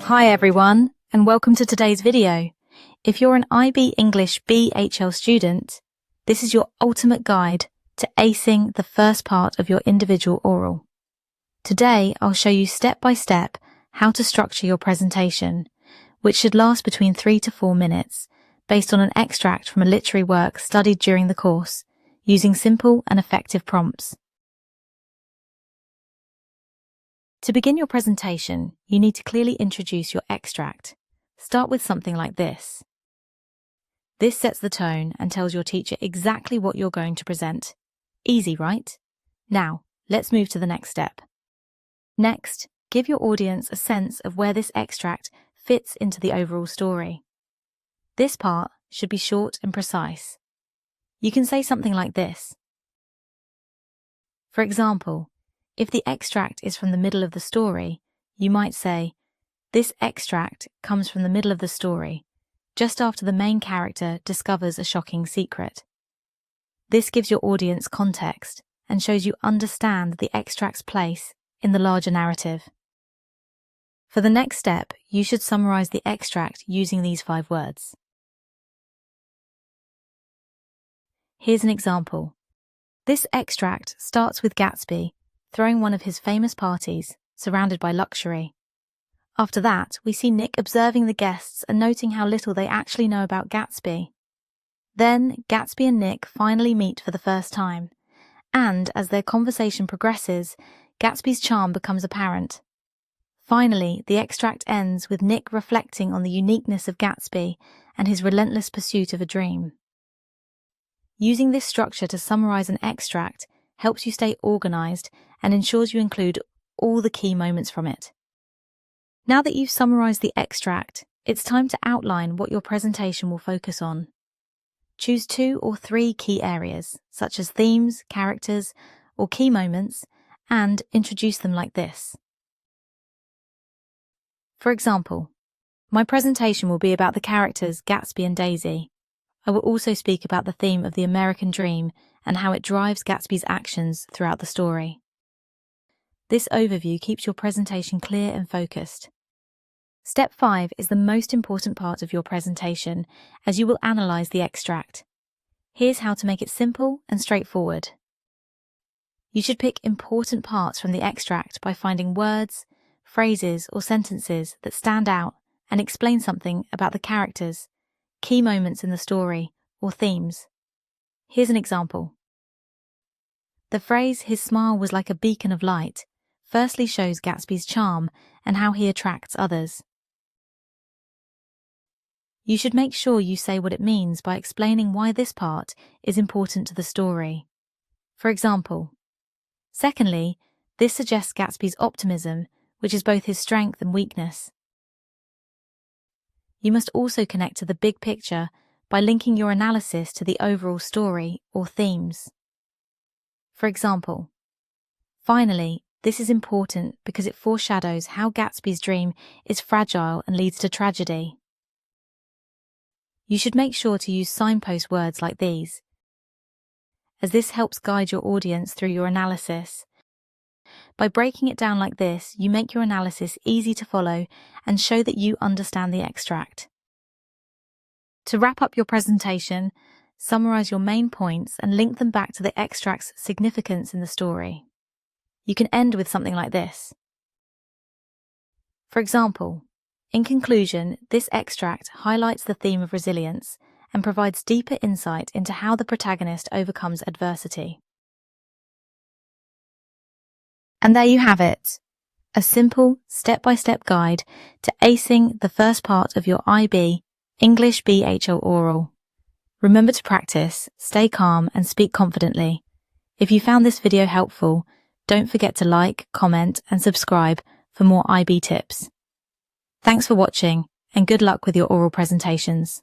Hi everyone, and welcome to today's video. If you're an IB English BHL student, this is your ultimate guide to acing the first part of your individual oral. Today, I'll show you step by step how to structure your presentation, which should last between 3 to 4 minutes, based on an extract from a literary work studied during the course, using simple and effective prompts. To begin your presentation, you need to clearly introduce your extract. Start with something like this. This sets the tone and tells your teacher exactly what you're going to present. Easy, right? Now, let's move to the next step. Next, give your audience a sense of where this extract fits into the overall story. This part should be short and precise. You can say something like this. For example, if the extract is from the middle of the story, you might say, "This extract comes from the middle of the story, just after the main character discovers a shocking secret." This gives your audience context and shows you understand the extract's place in the larger narrative. For the next step, you should summarize the extract using these 5 words. Here's an example. This extract starts with Gatsby throwing one of his famous parties, surrounded by luxury. After that, we see Nick observing the guests and noting how little they actually know about Gatsby. Then, Gatsby and Nick finally meet for the first time, and as their conversation progresses, Gatsby's charm becomes apparent. Finally, the extract ends with Nick reflecting on the uniqueness of Gatsby and his relentless pursuit of a dream. Using this structure to summarize an extract helps you stay organized and ensures you include all the key moments from it. Now that you've summarized the extract, it's time to outline what your presentation will focus on. Choose 2 or 3 key areas, such as themes, characters, or key moments, and introduce them like this. For example, my presentation will be about the characters Gatsby and Daisy. I will also speak about the theme of the American dream and how it drives Gatsby's actions throughout the story. This overview keeps your presentation clear and focused. Step 5 is the most important part of your presentation, as you will analyze the extract. Here's how to make it simple and straightforward. You should pick important parts from the extract by finding words, phrases, or sentences that stand out and explain something about the characters, key moments in the story, or themes. Here's an example. The phrase, "his smile was like a beacon of light," firstly shows Gatsby's charm and how he attracts others. You should make sure you say what it means by explaining why this part is important to the story. For example, secondly, this suggests Gatsby's optimism, which is both his strength and weakness. You must also connect to the big picture by linking your analysis to the overall story or themes. For example, finally, this is important because it foreshadows how Gatsby's dream is fragile and leads to tragedy. You should make sure to use signpost words like these, as this helps guide your audience through your analysis. By breaking it down like this, you make your analysis easy to follow and show that you understand the extract. To wrap up your presentation, summarize your main points and link them back to the extract's significance in the story. You can end with something like this. For example, in conclusion, this extract highlights the theme of resilience and provides deeper insight into how the protagonist overcomes adversity. And there you have it, a simple, step-by-step guide to acing the first part of your IB English BHL oral. Remember to practice, stay calm, and speak confidently. If you found this video helpful, don't forget to like, comment, and subscribe for more IB tips. Thanks for watching, and good luck with your oral presentations.